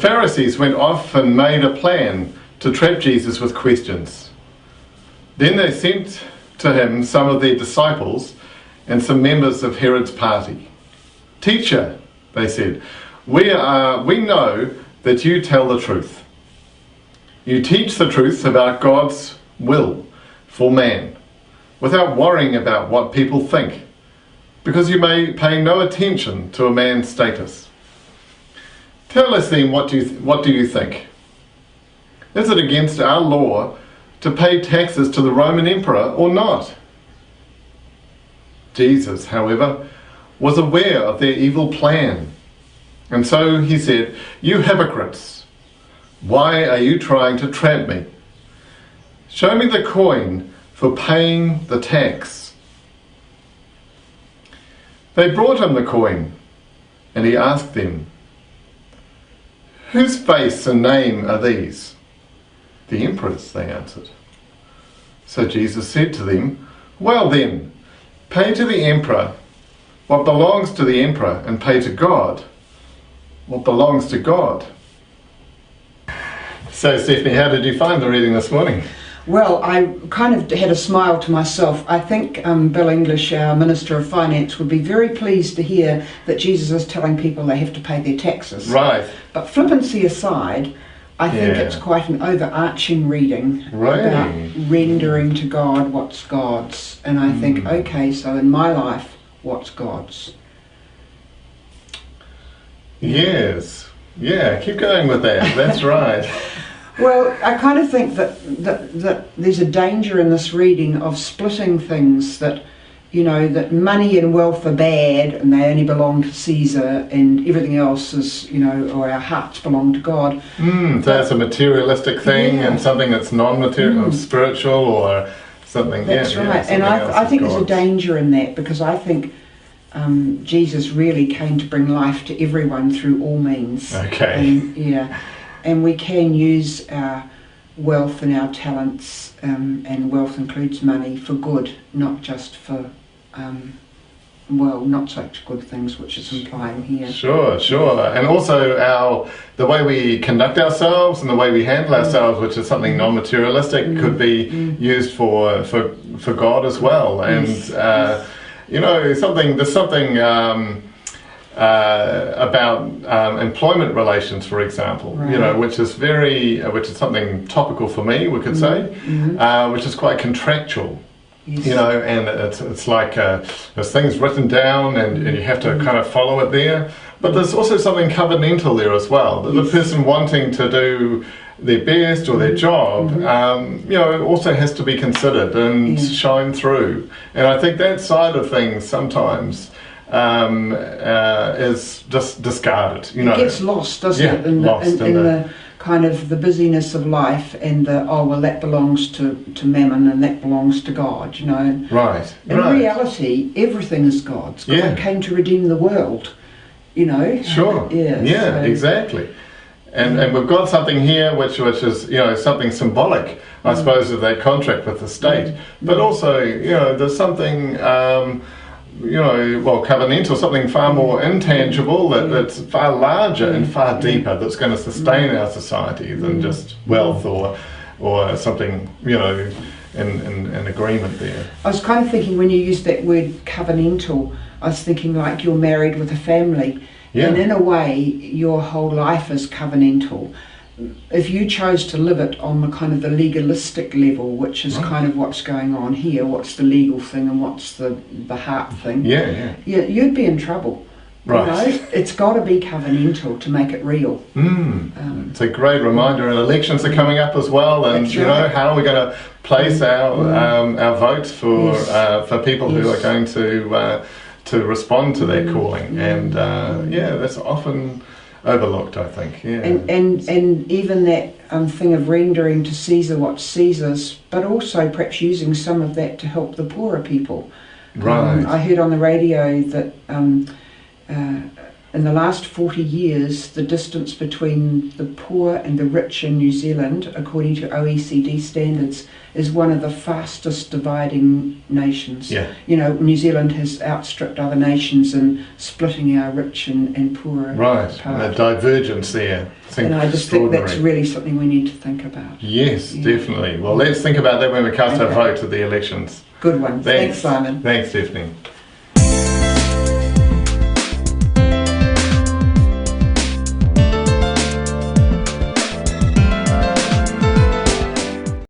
Pharisees went off and made a plan to trap Jesus with questions. Then they sent to him some of their disciples and some members of Herod's party. "Teacher," they said, we know that you tell the truth. You teach the truth about God's will for man, without worrying about what people think, because you may pay no attention to a man's status. Tell us then, what do you think? Is it against our law to pay taxes to the Roman emperor or not?" Jesus, however, was aware of their evil plan, and so he said, "You hypocrites, why are you trying to trap me? Show me the coin for paying the tax." They brought him the coin, and he asked them, "Whose face and name are these?" "The emperor's," they answered. So Jesus said to them, "Well then, pay to the emperor what belongs to the emperor, and pay to God what belongs to God." So Stephanie, how did you find the reading this morning? Well, I kind of had a smile to myself. I think Bill English, our Minister of Finance, would be very pleased to hear that Jesus is telling people they have to pay their taxes. Right. But flippancy aside, I think it's quite an overarching reading about rendering to God what's God's. And I think, okay, so in my life, what's God's? Yes. Yeah, keep going with that. That's right. Well, I kind of think that there's a danger in this reading of splitting things, that, you know, that money and wealth are bad and they only belong to Caesar, and everything else is, you know, or our hearts belong to God. So that's a materialistic thing, and something that's non-material, spiritual, or something. That's right. And I think there's a danger in that, because I think Jesus really came to bring life to everyone through all means. Okay. And we can use our wealth and our talents, and wealth includes money, for good, not just for, not such good things, which is implying here. Sure. And also the way we conduct ourselves and the way we handle ourselves, which is something non-materialistic, could be used for God as well. And you know, there's something about employment relations, for example, you know, which is something topical for me, we could say, which is quite contractual. You know, and it's like there's things written down, and you have to kind of follow it there. But there's also something covenantal there as well. That the person wanting to do their best or their job, you know, also has to be considered and shine through. And I think that side of things sometimes is just discarded. You know, it gets lost, doesn't it? In the kind of the busyness of life, and that belongs to Mammon and that belongs to God, you know. Right. In reality, everything is God's. God came to redeem the world, you know. Sure. Exactly. And we've got something here which is, you know, something symbolic, I suppose, of that contract with the state. But also, you know, there's something covenantal, something far more intangible, that's far larger and far deeper, that's going to sustain our society than just wealth or something, you know, in agreement there. I was kind of thinking, when you used that word covenantal, I was thinking like you're married with a family. Yeah. And in a way, your whole life is covenantal. If you chose to live it on the kind of the legalistic level, which is kind of what's going on here, what's the legal thing and what's the heart thing, you'd be in trouble. Right. You know? It's got to be covenantal to make it real. It's a great reminder, and elections are coming up as well, and you know, how are we going to place our votes for people who are going to respond to their calling, and that's often overlooked, I think. And even that thing of rendering to Caesar what's Caesar's, but also perhaps using some of that to help the poorer people. Right. I heard on the radio that in the last 40 years, the distance between the poor and the rich in New Zealand, according to OECD standards, is one of the fastest dividing nations. Yeah. You know, New Zealand has outstripped other nations in splitting our rich and poor Right, apart. and the divergence there. And I just think that's really something we need to think about. Yes, Yeah. definitely. Well, let's think about that when we cast our Okay. vote at the elections. Good one. Thanks, Simon. Thanks, Stephanie.